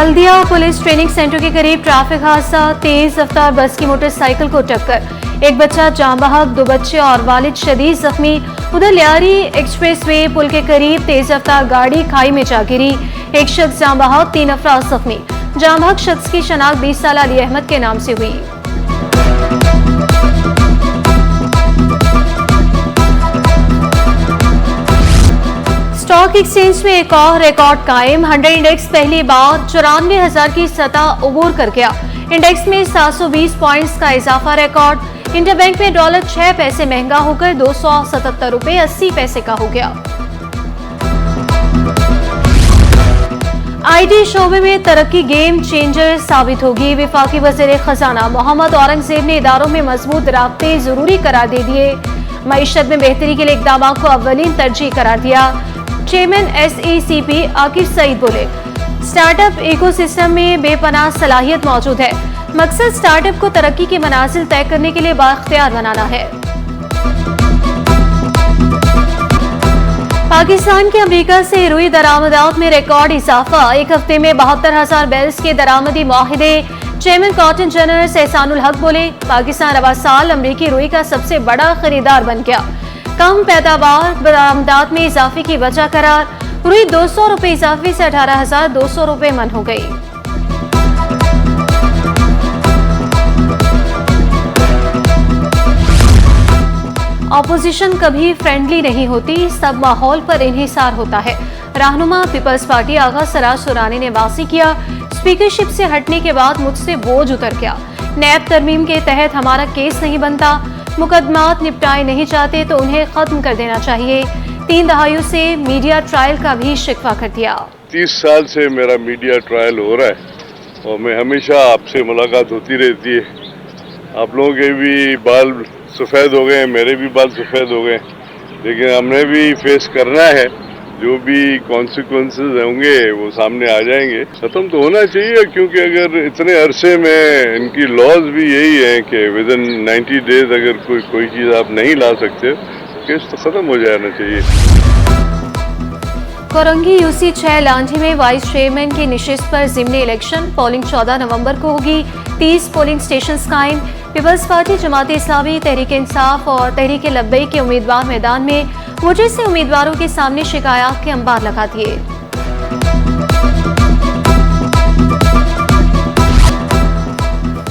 Haldia police training centre के करीब traffic हादसा, तेज रफ्तार बस की मोटरसाइकिल को टक्कर, एक बच्चा जाँ बहक, 2 बच्चे और वालिद शदीद जख्मी। उधर लियारी एक्सप्रेसवे पुल के करीब तेज रफ्तार गाड़ी खाई में जा गिरी, एक शख्स जाँ बहक, 3 अफराद जख्मी। जाँ बहक शख्स की शनाख्त 20 साल अली अहमद के नाम से हुई। स्टॉक एक्सचेंज में एक और रिकॉर्ड कायम, 100 इंडेक्स पहली बार 94,000 की सतह अबूर कर गया। इंडेक्स में 720 पॉइंट्स का इजाफा रिकॉर्ड। इंडिया बैंक में डॉलर 6 पैसे महंगा होकर 277 रुपए 80 पैसे का हो गया। आईटी शोबे में तरक्की गेम चेंजर साबित होगी। वफाकी वज़ीर खजाना मोहम्मद औरंगजेब ने इदारों में मजबूत राब्ते जरूरी करार दे दिए। मईशत में बेहतरी के लिए इक़दाम को अव्वलीन तरजीह करार दिया। चेयरमैन SECP आकिब सईद बोले, स्टार्टअप इकोसिस्टम में बेपनाह सलाहियत मौजूद है। मकसद स्टार्टअप को तरक्की की मनाजिल तय करने के लिए बाख्तियार बनाना है। पाकिस्तान के अमेरिका से रुई दरामदात में रिकॉर्ड इजाफा, एक हफ्ते में 72,000 बैरल्स के दरामदी मुआहिदे। चेयरमैन कॉटन जनरल एहसानुल हक बोले, पाकिस्तान रवा साल अमरीकी रुई का सबसे बड़ा खरीदार बन गया। कम पैदावार बरामदात में इजाफे की वजह करार, रुई 200 रुपए इजाफे से 18,200 रुपए मन हो गई। ऑपोजिशन कभी फ्रेंडली नहीं होती, सब माहौल पर इन्हिसार होता है। रहनुमा पीपल्स पार्टी आगा सराज सुरानी ने वासी किया, स्पीकरशिप से हटने के बाद मुझसे बोझ उतर गया। नैब तरमीम के तहत हमारा केस नहीं बनता, मुकदमात निपटाए नहीं चाहते तो उन्हें खत्म कर देना चाहिए। 3 दहाइयों से मीडिया ट्रायल का भी शिकवा कर दिया। 30 साल से मेरा मीडिया ट्रायल हो रहा है और मैं हमेशा आपसे मुलाकात होती रहती है। आप लोगों के भी बाल सफ़ेद हो गए, मेरे भी बाल सफ़ेद हो गए, लेकिन हमने भी फेस करना है। जो भी कॉन्सिक्वेंसेस होंगे वो सामने आ जाएंगे। खत्म तो होना चाहिए, क्योंकि अगर इतने अरसे में इनकी लॉज भी यही है कि विद इन 90 डेज अगर कोई चीज़ आप नहीं ला सकते, केस तो खत्म हो जाना चाहिए। कोरंगी UC 6 लांझी में वाइस चेयरमैन की निशिस्त पर ज़िमनी इलेक्शन, पोलिंग 14 नवंबर को होगी। 30 पोलिंग स्टेशन कायम। पीपल्स पार्टी, जमात इस्लामी, तहरीक इंसाफ और तहरीक लब्बैक के उम्मीदवार मैदान में। वोटर से उम्मीदवारों के सामने शिकायत के अंबार लगा दिए।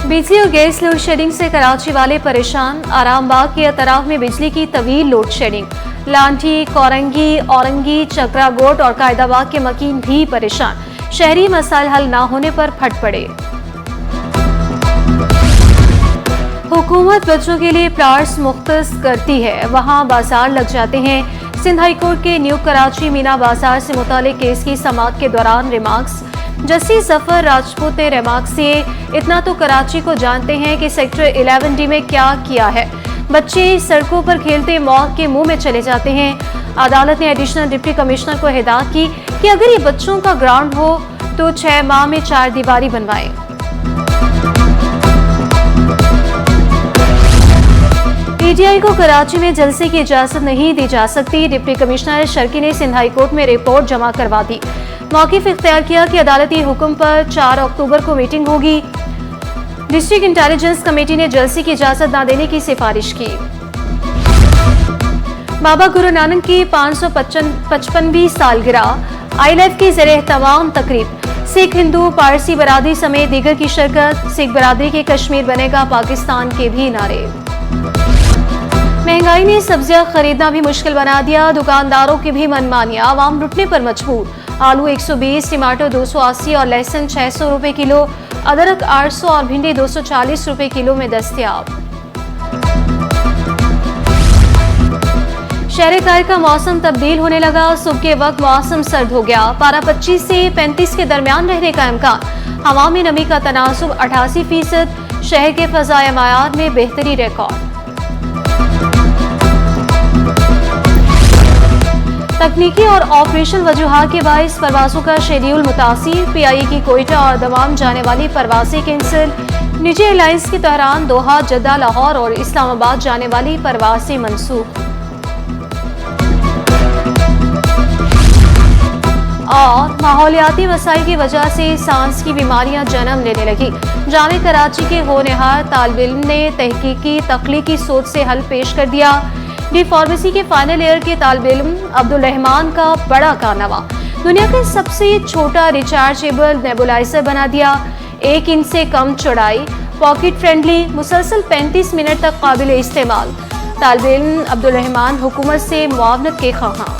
बिजली और गैस लोड शेडिंग से कराची वाले परेशान। आरामबाग के अतराफ में बिजली की तवील लोड शेडिंग। लांठी, कोरंगी, औरंगी, चक्रागोट और कायदाबाग के मकीन भी परेशान। शहरी मसाइल हल न होने पर फट पड़े। हुकूमत बच्चों के लिए प्लाट्स मुख्तस करती है, वहाँ बाजार लग जाते हैं। सिंध हाई कोर्ट के न्यू कराची मीना बाजार से मुतालिक केस की समाअत के दौरान रिमार्क्स। जस्टिस जफर राजपूत ने रिमार्क्स दिए, इतना तो कराची को जानते हैं कि सेक्टर 11D में क्या किया है। बच्चे सड़कों पर खेलते मौत के मुंह में चले जाते हैं। अदालत ने एडिशनल डिप्टी कमिश्नर को हिदायत की कि अगर ये बच्चों का ग्राउंड हो तो 6 माह में 4 दीवारी बनवाएं। PTI को कराची में जलसे की इजाजत नहीं दी जा सकती। डिप्टी कमिश्नर शर्की ने सिंध हाई कोर्ट में रिपोर्ट जमा करवा दी। मौक़िफ़ इख्तियार किया कि अदालती हुक्म पर 4 अक्टूबर को मीटिंग होगी। डिस्ट्रिक्ट इंटेलिजेंस कमेटी ने जलसे की इजाजत न देने की सिफारिश की। बाबा गुरु नानक की 555वीं सालगिरह, ILF की ज़ेर-ए-एहतमाम तकरीब। सिख, हिंदू, पारसी बरादरी समेत दीगर की शिरकत। सिख बरादरी के कश्मीर बनेगा पाकिस्तान के भी नारे। महंगाई ने सब्जियां खरीदना भी मुश्किल बना दिया, दुकानदारों की भी मनमानियां, आवाम लुटने पर मजबूर। आलू 120, टमाटर 280 और लहसुन 600 रुपए किलो, अदरक 800 और भिंडी 240 रुपए किलो में दस्तयाब। शहर कायर का मौसम तब्दील होने लगा, सुबह के वक्त मौसम सर्द हो गया। पारा 25 से 35 के दरमियान रहने का इम्कान। हवा में नमी का तनासुब 88%। शहर के फ़ज़ाए मायार में बेहतरी रिकॉर्ड। तकनीकी और ऑपरेशनल वजूहात के बाइस परवाजों का शेड्यूल मुतासिर। PIA की कोयटा और दमाम जाने वाली परवाजें कैंसिल। निजी एयरलाइंस की तेहरान, दोहा, जद्दा, लाहौर और इस्लामाबाद जाने वाली परवाजें मनसूख। और माहौलियाती वसाइल की वजह से सांस की बीमारियां जन्म लेने लगी। जामे कराची के होनहार तालिब इल्म ने तहकीकी तख्लीकी सोच से हल पेश कर दिया। डी फार्मेसी के फाइनल ईयर के तालिब इल्म अब्दुल रहमान का बड़ा कारनामा, दुनिया का सबसे छोटा रिचार्जेबल नेबुलाइजर बना दिया। 1 इंच से कम चौड़ाई, पॉकेट फ्रेंडली, मुसलसल 35 मिनट तक काबिल इस्तेमाल। तालिब इल्म अब्दुल रहमान हुकूमत से मुआवनत के ख्वाहां।